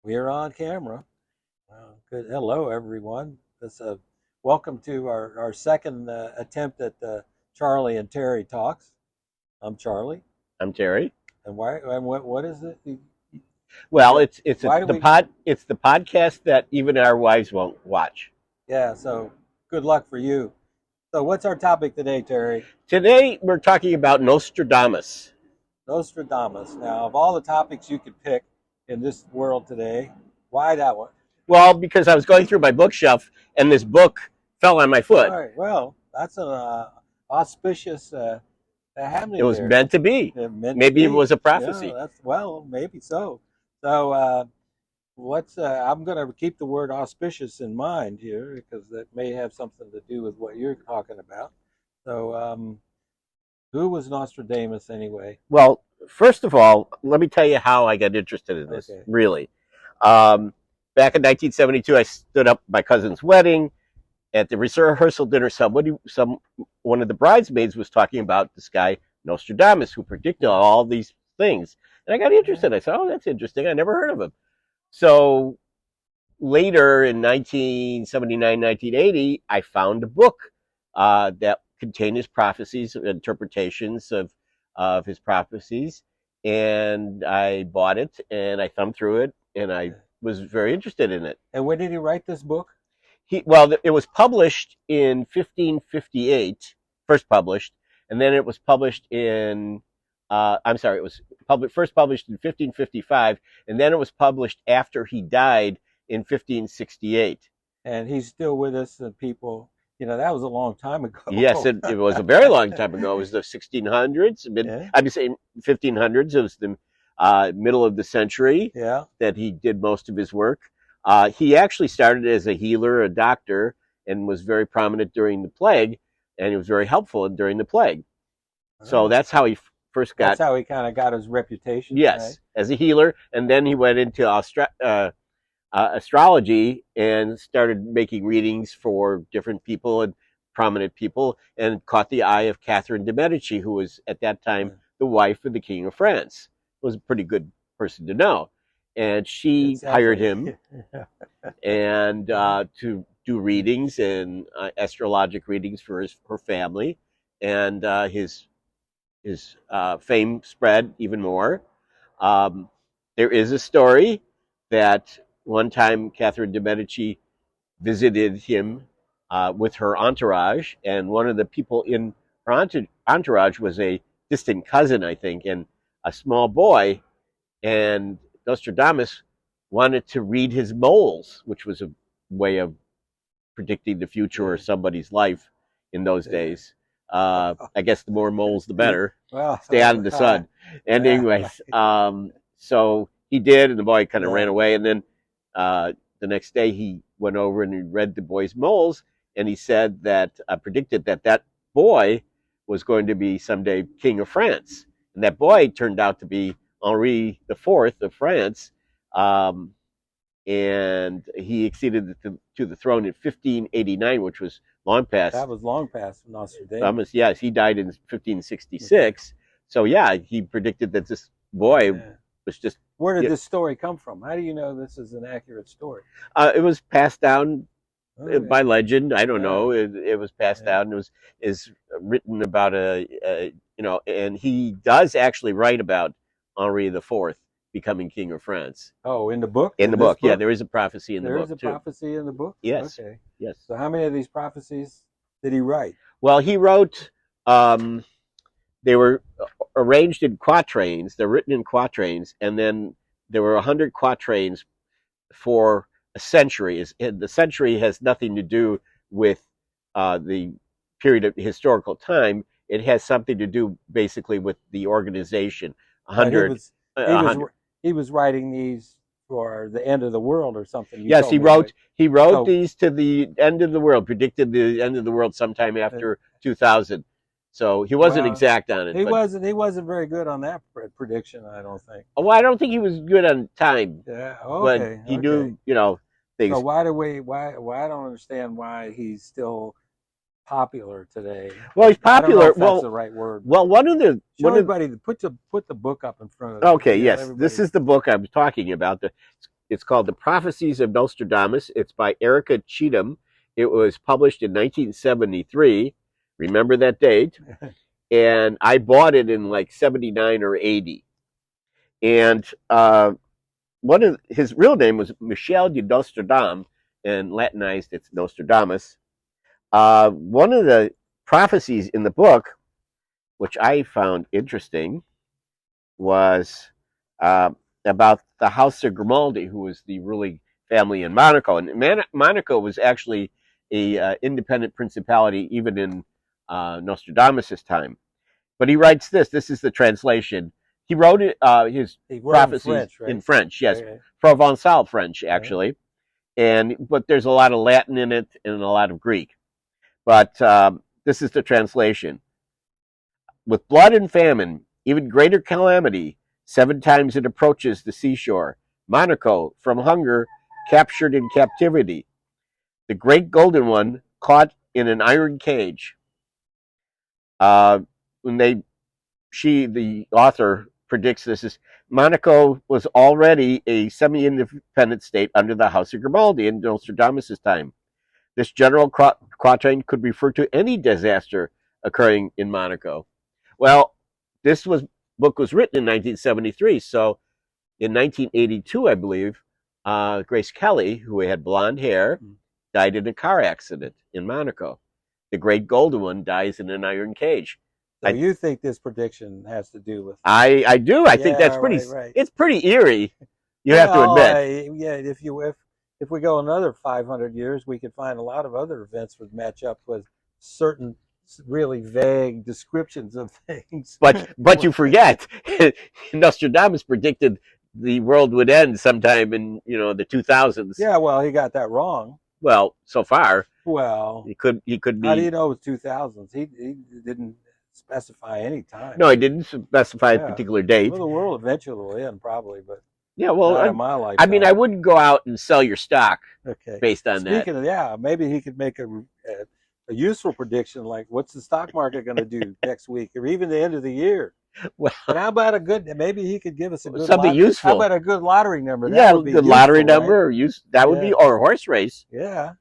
We're on camera. Good. Hello, everyone. Welcome to our second attempt at Charlie and Terry talks. I'm Charlie, I'm Terry. and why? And what is it? Well, it's Why do the we? podcast that even our wives won't watch. Yeah. So good luck for you. So what's our topic today, Terry? Today we're talking about Nostradamus. Nostradamus. Now, of all the topics you could pick in this world today, why that one? Well, because I was going through my bookshelf and this book fell on my foot. All right. Well, that's an auspicious happening It was there. meant to be. Maybe it was a prophecy. Yeah, maybe so. So I'm going to keep the word auspicious in mind here because that may have something to do with what you're talking about. So, who was Nostradamus anyway? Well, first of all, let me tell you how I got interested in this. Okay. Really, back in 1972, I stood up at my cousin's wedding. At the rehearsal dinner, one of the bridesmaids was talking about this guy Nostradamus, who predicted all these things, and I got interested. I said, "Oh, that's interesting. I never heard of him." So later in 1979, 1980, I found a book that contained his prophecies, interpretations of his prophecies, and I bought it and I thumbed through it, and I was very interested in it. And when did he write this book? It was published in 1558, first published, and then it was published in, it was first published in 1555, and then it was published after he died in 1568. And he's still with us, and people, that was a long time ago. Yes, it was a very long time ago. It was the 1600s. Yeah. I'd be saying 1500s. It was the middle of the century that he did most of his work. He actually started as a healer, a doctor, and was very prominent during the plague, and he was very helpful during the plague. So that's how he first got. That's how he kind of got his reputation. Yes, right? As a healer, and then he went into astrology and started making readings for different people and prominent people, and caught the eye of Catherine de Medici, who was at that time the wife of the King of France. Was a pretty good person to know. And she hired him and to do readings and astrologic readings for her family, and his fame spread even more. There is a story that one time Catherine de Medici visited him with her entourage, and one of the people in her entourage was a distant cousin, I think, and a small boy, and Nostradamus wanted to read his moles, which was a way of predicting the future or somebody's life in those days. I guess the more moles, the better. Well, stay out of the sun. And anyways, so he did, and the boy kind of ran away. And then the next day he went over and he read the boy's moles, and he said that predicted that boy was going to be someday king of France. And that boy turned out to be Henri IV of France, and he acceded to the throne in 1589, which was long past. That was long past Nostradamus. Yes, he died in 1566. So he predicted that this boy was just. Where did this story come from? How do you know this is an accurate story? It was passed down by legend. I don't know. It was passed down. It is written about and he does actually write about Henri IV becoming king of France. Oh, in the book? In the book, yeah, there is a prophecy in the book, too. There is a prophecy in the book? Yes. Okay. Yes. So how many of these prophecies did he write? Well, he wrote, they were arranged in quatrains. They're written in quatrains, and then there were 100 quatrains for a century. The century has nothing to do with the period of historical time. It has something to do basically with the organization. 100. He was writing these for the end of the world or something. Yes, he wrote these to the end of the world, predicted the end of the world sometime after 2000. So he wasn't exact on it. He wasn't very good on that prediction, I don't think. Well, I don't think he was good on time. Yeah, okay. But he knew, things. So why I don't understand why he's still popular today. Well, he's popular. I don't know if that's the right word. Well, everybody put the book up in front of them. Okay, yes, this is the book I'm talking about. It's It's called The Prophecies of Nostradamus. It's by Erica Cheatham. It was published in 1973. Remember that date? And I bought it in like 79 or 80. And one of his real name was Michel de Nostradam, and Latinized it's Nostradamus. One of the prophecies in the book, which I found interesting, was uh, about the House of Grimaldi, who was the ruling family in Monaco. And Monaco was actually a independent principality even in Nostradamus' time. But he writes this. This is the translation. He wrote it, his He wrote in prophecies French, right? in French, yes, Okay. Provençal French, actually. But there's a lot of Latin in it and a lot of Greek. But this is the translation. With blood and famine, even greater calamity, 7 times it approaches the seashore. Monaco, from hunger, captured in captivity. The great golden one, caught in an iron cage. When the author, predicts this is Monaco was already a semi-independent state under the House of Grimaldi in Nostradamus' time. This general quatrain could refer to any disaster occurring in Monaco. Well, this book was written in 1973, so in 1982, I believe, Grace Kelly, who had blonde hair, died in a car accident in Monaco. The great golden one dies in an iron cage. So you think this prediction has to do with? I do. I think that's pretty. Right. It's pretty eerie. You have to Well, admit. yeah. If we go another 500 years, we could find a lot of other events would match up with certain really vague descriptions of things. But you forget, Nostradamus predicted the world would end sometime in the 2000s. Yeah, well, he got that wrong. Well, so far. Well, he could be. How do you know it was 2000s? He didn't specify any time. No, he didn't specify a particular date. Well, the world eventually will end, probably, but yeah, well, not in my lifetime. I mean, I wouldn't go out and sell your stock based on that. Speaking of, yeah, maybe he could make a useful prediction like what's the stock market going to do next week or even the end of the year. Well, and how about maybe he could give us a good something useful. How about a good lottery number? That would be the lottery number, right? That would be, or a horse race. Yeah.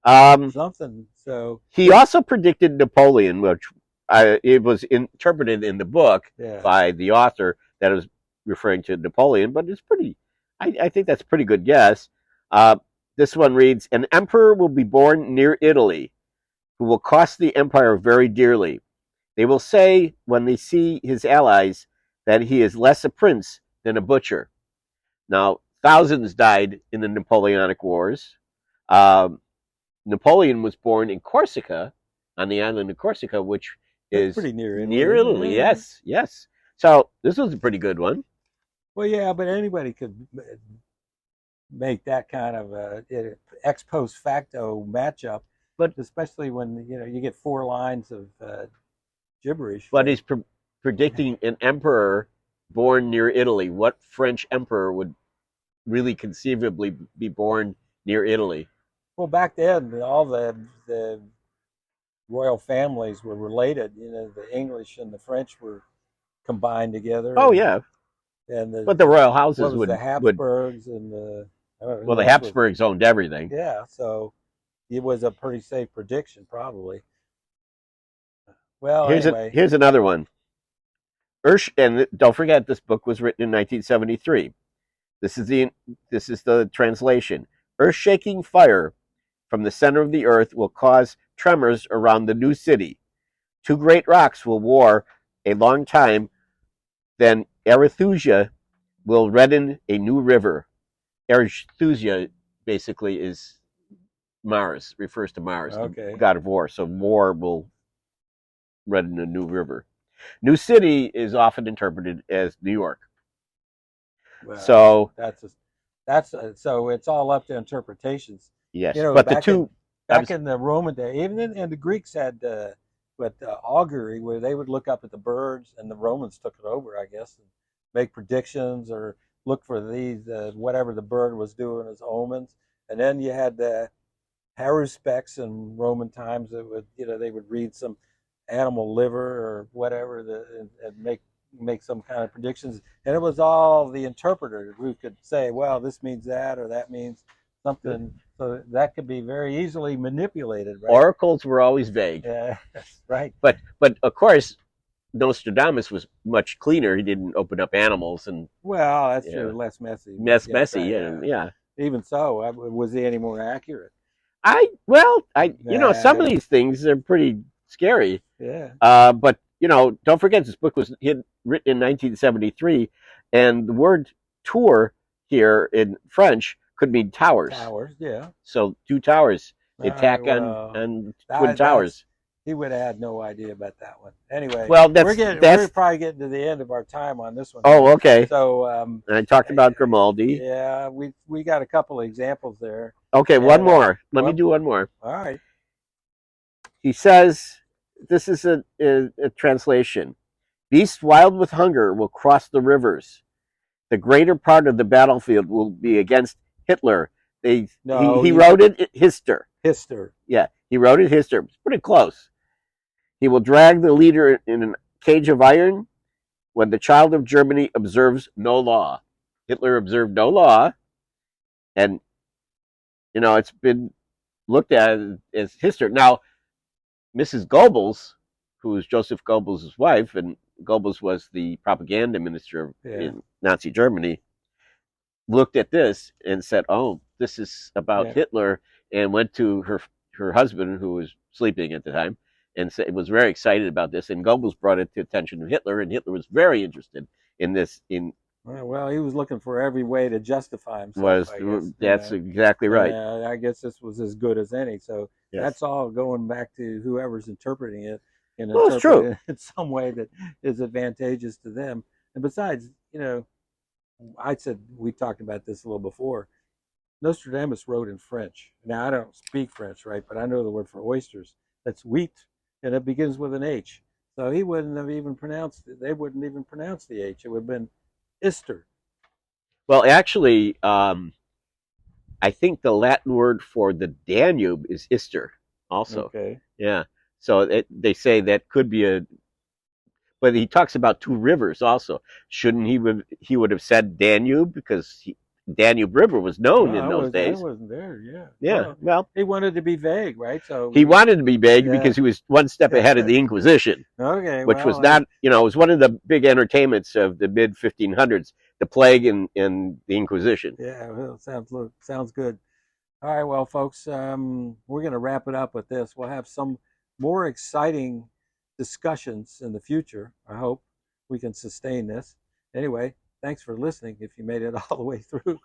Something. So he also predicted Napoleon, which it was interpreted in the book by the author that was referring to Napoleon, but it's pretty. I think that's a pretty good guess. This one reads: an emperor will be born near Italy, who will cost the empire very dearly. They will say, when they see his allies, that he is less a prince than a butcher. Now, thousands died in the Napoleonic Wars. Napoleon was born in Corsica, on the island of Corsica, which is pretty near Italy. Near Italy, yes. So this was a pretty good one. Well, yeah, but anybody could make that kind of ex post facto matchup. But especially when you get 4 lines of gibberish. But he's predicting an emperor born near Italy. What French emperor would really conceivably be born near Italy? Well, back then, all the royal families were related. The English and the French were combined together. Oh, yeah. But the royal houses would... the Habsburgs and the... Well, the Habsburgs owned everything. Yeah, so it was a pretty safe prediction, probably. Well, anyway. Here's another one. And don't forget, this book was written in 1973. This is the translation. Earth-shaking fire from the center of the earth will cause tremors around the new city. 2 great rocks will war a long time. Then Arethusa will redden a new river. Arethusa basically is Mars, refers to Mars, the god of war. So war will redden a new river. New city is often interpreted as New York. Well, so so it's all up to interpretations. Yes, but back in the Roman day, even in the Greeks had augury, where they would look up at the birds, and the Romans took it over, I guess, and make predictions or look for these whatever the bird was doing as omens. And then you had the haruspex in Roman times that would they would read some animal liver or whatever and make make some kind of predictions, and it was all the interpreter who could say, well, this means that or that means something. So that could be very easily manipulated, right? Oracles were always vague. Yeah, right. But of course, Nostradamus was much cleaner. He didn't open up animals and Well, that's yeah, true. Less messy. messy Right, and yeah. Even so, was he any more accurate? Some of Nah, these things are pretty scary. yeah. But don't forget this book was written in 1973, and the word tour here in French could mean towers. Towers, yeah. So two towers, All right. attack Well, on twin towers. he would have had no idea about that one. Anyway, Well, we're probably getting to the end of our time on this one. Oh, okay. So and I talked about Grimaldi. Yeah, we got a couple of examples there. Okay, one more. Let me do one more. All right. He says, this is a translation. Beasts wild with hunger will cross the rivers. The greater part of the battlefield will be against Hitler. He wrote it Hister. Hister. Yeah, he wrote it Hister. It's pretty close. He will drag the leader in a cage of iron when the child of Germany observes no law. Hitler observed no law, and it's been looked at as Hister. Now, Mrs. Goebbels, who was Joseph Goebbels' wife, and Goebbels was the propaganda minister in Nazi Germany, looked at this and said, "Oh, this is about Hitler," and went to her husband, who was sleeping at the time, and was very excited about this. And Goebbels brought it to attention of Hitler, and Hitler was very interested in this. Well, he was looking for every way to justify himself. That's exactly right. I guess this was as good as any. So that's all going back to whoever's interpreting it and interpreting it in some way that is advantageous to them. And besides, I said we talked about this a little before. Nostradamus wrote in French. Now I don't speak French, right? But I know the word for oysters. That's wheat, and it begins with an H. So he wouldn't have even pronounced it. They wouldn't even pronounce the H. It would have been Ister. Well, actually, I think the Latin word for the Danube is Ister. Also, okay, yeah. So they say that could be but he talks about two rivers also. Shouldn't he would have said Danube because Danube River was known in those days. I wasn't there. Yeah. Yeah. Well, he wanted to be vague, right? So he wanted to be vague because he was one step ahead of the Inquisition. Okay. Which was not, it was one of the big entertainments of the mid 1500s, the plague and the Inquisition. Yeah. Well, sounds good. All right. Well, folks, we're going to wrap it up with this. We'll have some more exciting discussions in the future. I hope we can sustain this. Anyway, thanks for listening if you made it all the way through.